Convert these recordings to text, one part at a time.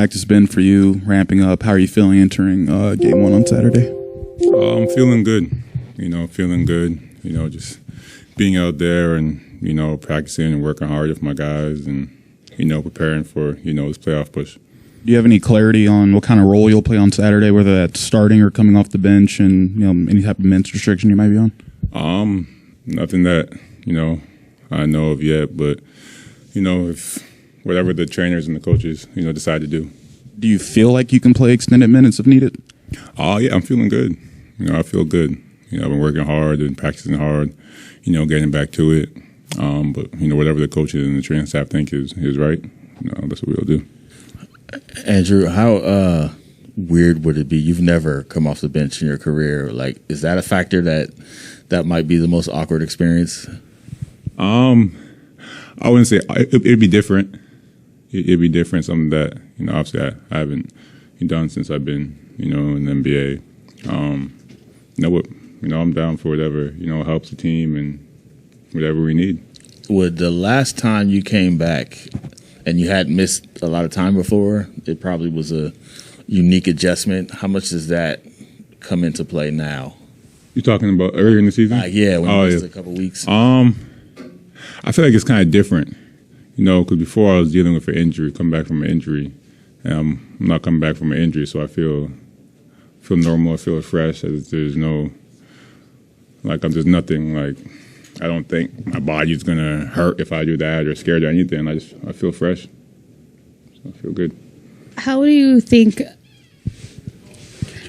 practice been for you, ramping up? How are you feeling entering game one on Saturday? I'm feeling good. Feeling good. Just being out there and, practicing and working hard with my guys and, preparing for, this playoff push. Do you have any clarity on what kind of role you'll play on Saturday, whether that's starting or coming off the bench, and any type of minutes restriction you might be on? Nothing that I know of yet, but if whatever the trainers and the coaches decide to do. Do you feel like you can play extended minutes if needed? Yeah, I'm feeling good. I feel good. I've been working hard and practicing hard. Getting back to it. But whatever the coaches and the training staff think is right. That's what we'll do. Andrew, how weird would it be? You've never come off the bench in your career. Like, is that a factor that might be the most awkward experience? I wouldn't say it'd be different. It'd be different. Something that obviously I haven't done since I've been in the NBA. I'm down for whatever helps the team and whatever we need. Would the last time you came back and you had missed a lot of time before, it probably was a unique adjustment. How much does that come into play now? You talking about earlier in the season? When you missed a couple weeks. I feel like it's kind of different, because before I was dealing with an injury, coming back from an injury, and I'm not coming back from an injury, so I feel normal, I feel fresh. There's there's nothing like. I don't think my body's gonna hurt if I do that or scared or anything. I feel fresh. So I feel good. How do you think?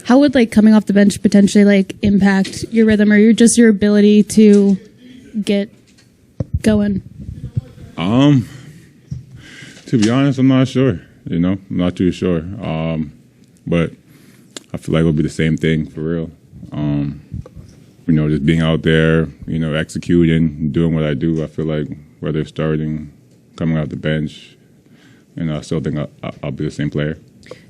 How would coming off the bench potentially impact your rhythm or your ability to get going? To be honest, I'm not sure. I'm not too sure. But I feel like it'll be the same thing for real. Just being out there, executing, doing what I do. I feel like whether starting, coming off the bench, I still think I'll be the same player.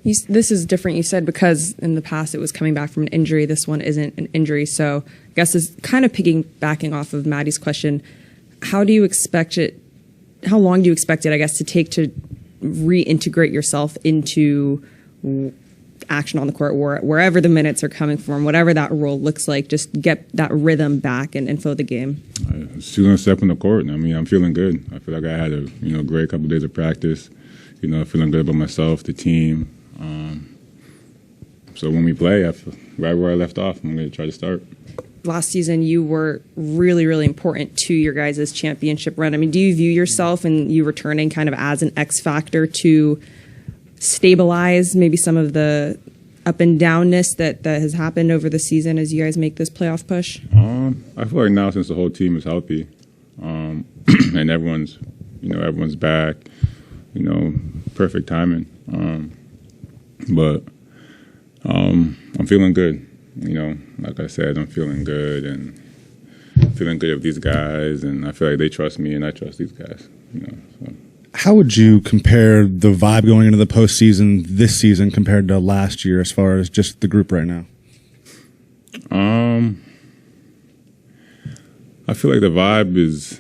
This is different, you said, because in the past it was coming back from an injury. This one isn't an injury. So I guess it's kind of piggybacking off of Maddie's question. How long do you expect it, I guess, to take to reintegrate yourself into action on the court, wherever the minutes are coming from, whatever that role looks like, just get that rhythm back and flow the game? As soon as I step on the court, I'm feeling good. I feel like I had a great couple of days of practice. Feeling good about myself, the team. So when we play, I feel right where I left off. I'm going to try to start. Last season, you were really, really important to your guys' championship run. Do you view yourself and you returning kind of as an X factor to stabilize maybe some of the up and downness that has happened over the season as you guys make this playoff push? I feel like now, since the whole team is healthy, and everyone's back, perfect timing. But I'm feeling good. Like I said, I'm feeling good and feeling good with these guys, and I feel like they trust me and I trust these guys. So. How would you compare the vibe going into the postseason this season compared to last year as far as just the group right now? I feel like the vibe is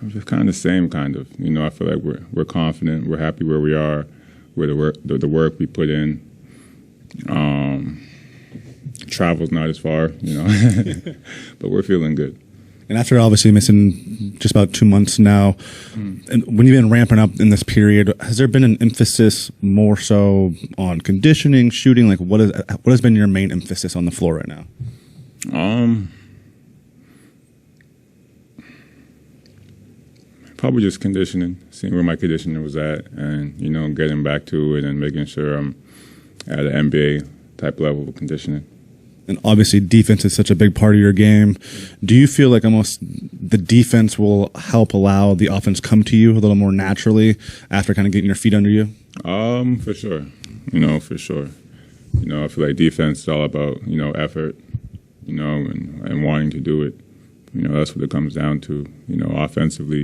just kind of the same, kind of. I feel like we're confident, we're happy where we are, where the work we put in. Travel's not as far, but we're feeling good. And after obviously missing just about 2 months now, and when you've been ramping up in this period, has there been an emphasis more so on conditioning, shooting? What has been your main emphasis on the floor right now? Probably just conditioning, seeing where my conditioning was at, and getting back to it and making sure I'm at an NBA type level of conditioning. And obviously defense is such a big part of your game. Do you feel like almost the defense will help allow the offense come to you a little more naturally after kind of getting your feet under you? For sure. For sure. I feel like defense is all about, effort, and wanting to do it. That's what it comes down to. Offensively,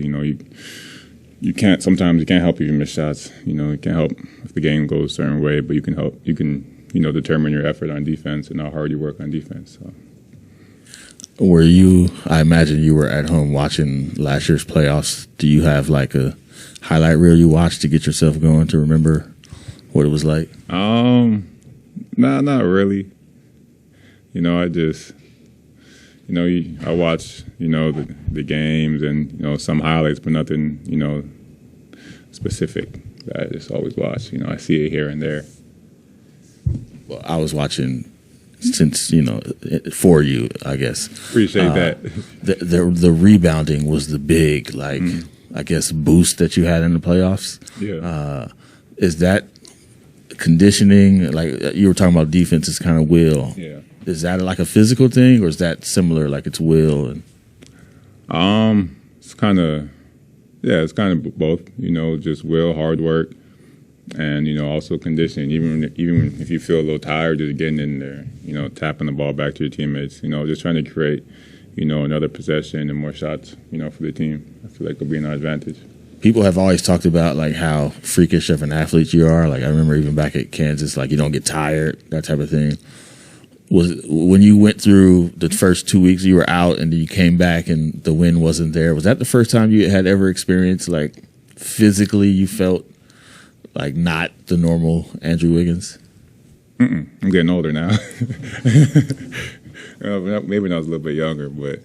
you can't help if you miss shots. You can't help if the game goes a certain way, but you can determine your effort on defense and how hard you work on defense. So. I imagine you were at home watching last year's playoffs. Do you have a highlight reel you watched to get yourself going to remember what it was like? Nah, not really. You know, I just, you know, I watch, you know, the games and, you know, some highlights, but nothing, you know, specific that I just always watch. You know, I see it here and there. Well, I was watching since, you know, for you, I guess. Appreciate that. The rebounding was the big, like, I guess, boost that you had in the playoffs. Yeah. Is that conditioning? Like you were talking about defense is kind of will. Yeah. Is that like a physical thing, or is that similar, like it's will? And It's kind of, yeah, it's kind of both. You know, just will, hard work, and you know, also conditioning. Even if you feel a little tired, just getting in there. You know, tapping the ball back to your teammates. You know, just trying to create, you know, another possession and more shots. You know, for the team. I feel like it'll be an advantage. People have always talked about like how freakish of an athlete you are. Like I remember even back at Kansas, like you don't get tired, that type of thing. Was when you went through the first 2 weeks you were out and then you came back and the wind wasn't there, was that the first time you had ever experienced like physically you felt like not the normal Andrew Wiggins? I'm getting older now. Maybe when I was a little bit younger, but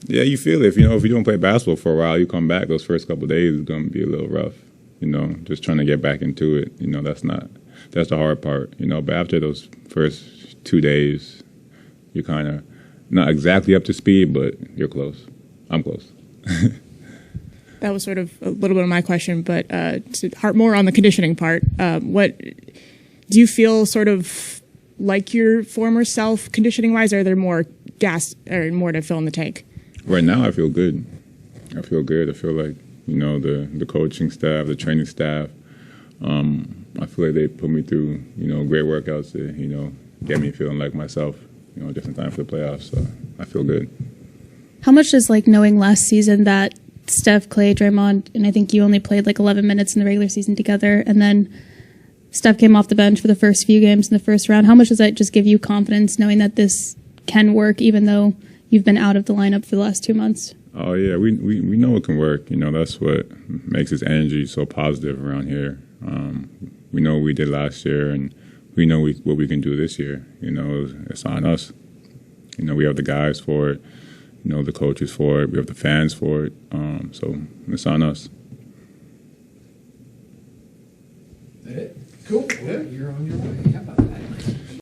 yeah, you feel it. If you don't play basketball for a while, you come back, those first couple of days is going to be a little rough. You know, just trying to get back into it. You know, that's the hard part. You know, but after those first 2 days, you're kind of not exactly up to speed, but you're close. I'm close. That was sort of a little bit of my question, but to harp more on the conditioning part, what do you feel sort of like your former self conditioning wise, or are there more gas or more to fill in the tank? Right now, I feel good. I feel like, you know, the coaching staff, the training staff, I feel like they put me through, you know, great workouts to, you know, get me feeling like myself, you know, just in time for the playoffs. So I feel good. How much does like knowing last season that Steph, Clay, Draymond, and I think you only played like 11 minutes in the regular season together, and then Steph came off the bench for the first few games in the first round. How much does that just give you confidence knowing that this can work even though you've been out of the lineup for the last 2 months? Oh, yeah, we know it can work. You know, that's what makes this energy so positive around here. We know what we did last year, and we know what we can do this year. You know, it's on us. You know, we have the guys for it. You know, the coaches for it. We have the fans for it. So it's on us. Is that it? Cool. Well, you're on your way. How about that?